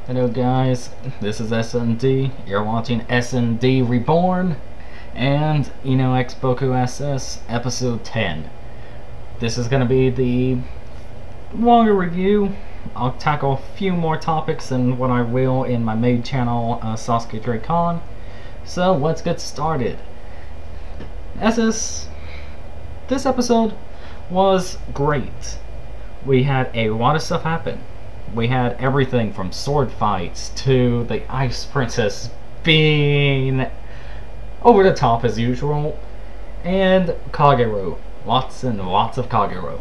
Hello guys, this is SND. You're watching SND Reborn and Inu X Boku SS episode 10. This is going to be the longer review. I'll tackle a few more topics than what I will in my main channel, Sasuke Dracon. So let's get started. SS, this episode was great. We had a lot of stuff happen. We had everything from sword fights to the Ice Princess being over the top as usual, and Kagero. Lots and lots of Kagero.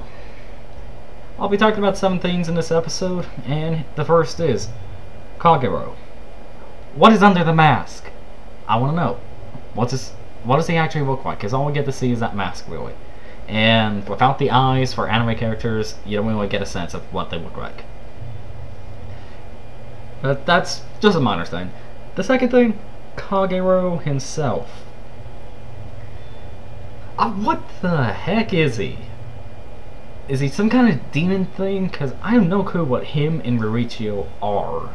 I'll be talking about some things in this episode, and the first is Kagero. What is under the mask? I want to know. What does he actually look like? Because all we get to see is that mask, really. And without the eyes for anime characters, you don't really get a sense of what they look like. But that's just a minor thing. The second thing, Kagero himself. What the heck is he? Is he some kind of demon thing? Because I have no clue what him and Riichio are.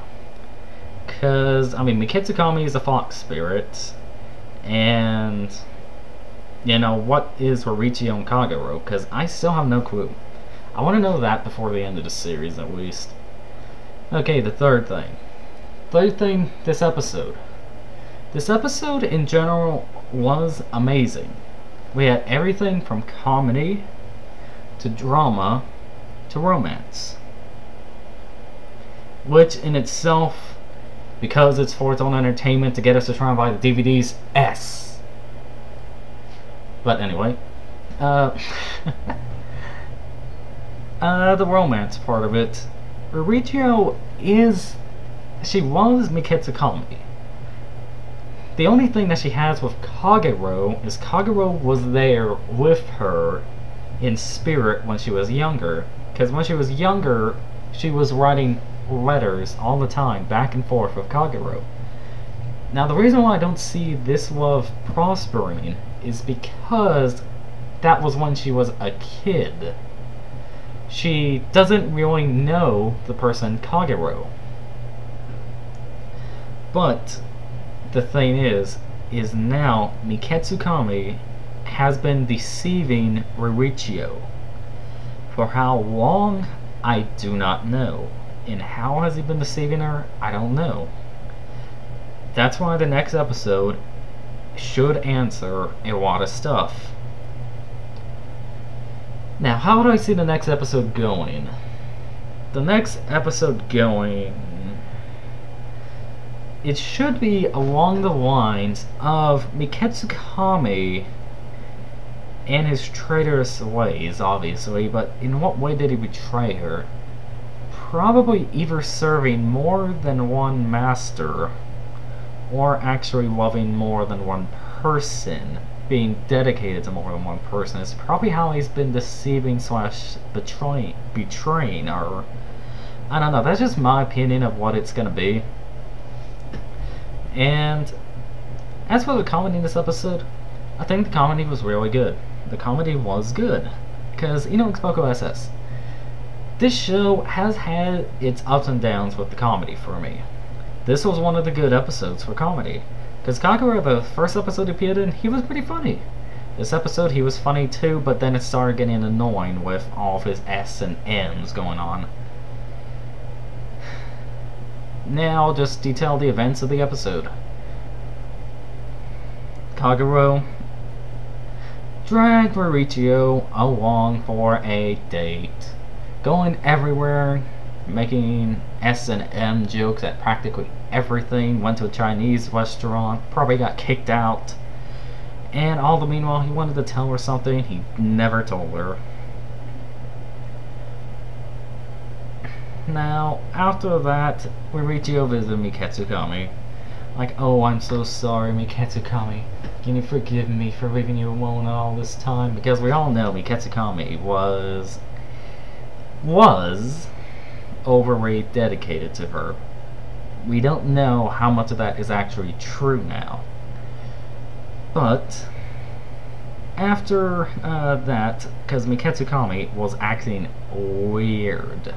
Because, I mean, Mikitsukami is a fox spirit. And, you know, what is Riichio and Kagero? Because I still have no clue. I want to know that before the end of the series, at least. Okay, the third thing. This episode. This episode in general was amazing. We had everything from comedy to drama to romance. Which in itself, because it's for its own entertainment to get us to try and buy the DVDs, S. But anyway. The romance part of it. Riichio was Mikitsukami. The only thing that she has with Kagero is Kagero was there with her in spirit when she was younger. Because when she was younger, she was writing letters all the time, back and forth with Kagero. Now the reason why I don't see this love prospering is because that was when she was a kid. She doesn't really know the person Kagero. But the thing is now Mikitsukami has been deceiving Riichio. For how long, I do not know. And how has he been deceiving her? I don't know. That's why the next episode should answer a lot of stuff. Now, how do I see the next episode going? The next episode going... It should be along the lines of Mikitsukami and his traitorous ways, obviously, but in what way did he betray her? Probably either serving more than one master, or actually loving more than one person. Being dedicated to more than one person is probably how he's been deceiving slash betraying her. I don't know, that's just my opinion of what it's gonna be. And as for the comedy in this episode, I think the comedy was really good. The comedy was good. Because Inu X Boku SS. This show has had its ups and downs with the comedy for me. This was one of the good episodes for comedy. Because Kagero, the first episode he appeared in, he was pretty funny. This episode he was funny too, but then it started getting annoying with all of his S and M's going on. Now I'll just detail the events of the episode. Kagero dragged Riichio along for a date. Going everywhere, making S&M jokes at practically everything, went to a Chinese restaurant, probably got kicked out, and all the meanwhile he wanted to tell her something he never told her. Now, after that, Riichio visited Mikitsukami. Like, oh, I'm so sorry, Mikitsukami. Can you forgive me for leaving you alone all this time? Because we all know Mikitsukami was overly dedicated to her. We don't know how much of that is actually true now. But after that, because Mikitsukami was acting weird,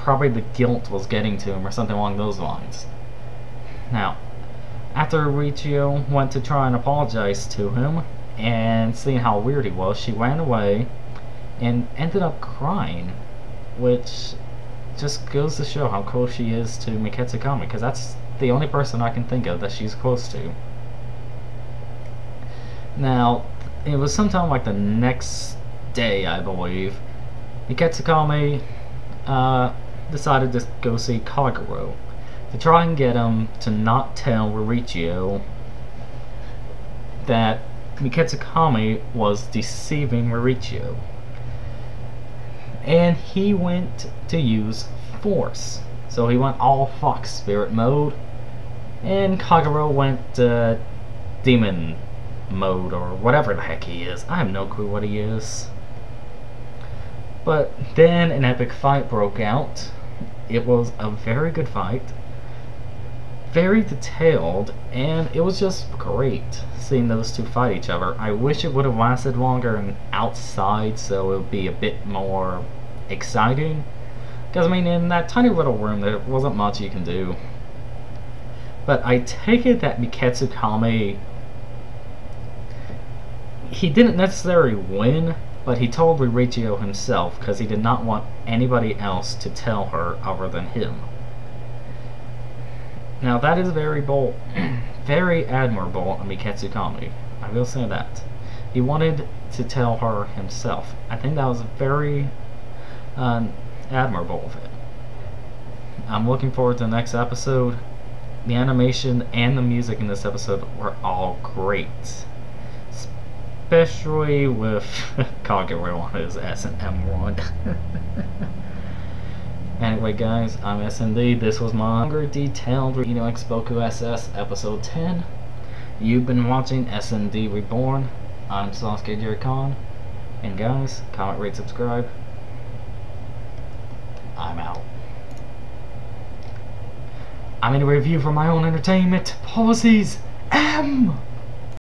probably the guilt was getting to him or something along those lines. Now, after Richiyo went to try and apologize to him, and seeing how weird he was, she ran away and ended up crying, which just goes to show how close she is to Miketsukami, because that's the only person I can think of that she's close to. Now, it was sometime like the next day, I believe, Miketsukami decided to go see Kagero to try and get him to not tell Richiyo that Miketsukami was deceiving Richiyo. And he went to use force. So he went all Fox Spirit mode, and Kagero went demon mode, or whatever the heck he is. I have no clue what he is. But then an epic fight broke out. It was a very good fight, very detailed, and it was just great seeing those two fight each other. I wish it would have lasted longer and outside, so it would be a bit more exciting. Because, I mean, in that tiny little room, there wasn't much you can do. But I take it that Miketsukami, he didn't necessarily win, but he told Richiyo himself, because he did not want anybody else to tell her other than him. Now that is very bold, very admirable of Miketsukami. I will say that. He wanted to tell her himself. I think that was very admirable of it. I'm looking forward to the next episode. The animation and the music in this episode were all great. Especially with Kagero on his S&M1. Anyway guys, I'm SND. This was my longer detailed Inu X Boku SS episode 10. You've been watching SND Reborn. I'm Sasuke Jerry Khan. And guys, comment, rate, subscribe. I'm out. I'm in a review for my own entertainment. Policies M!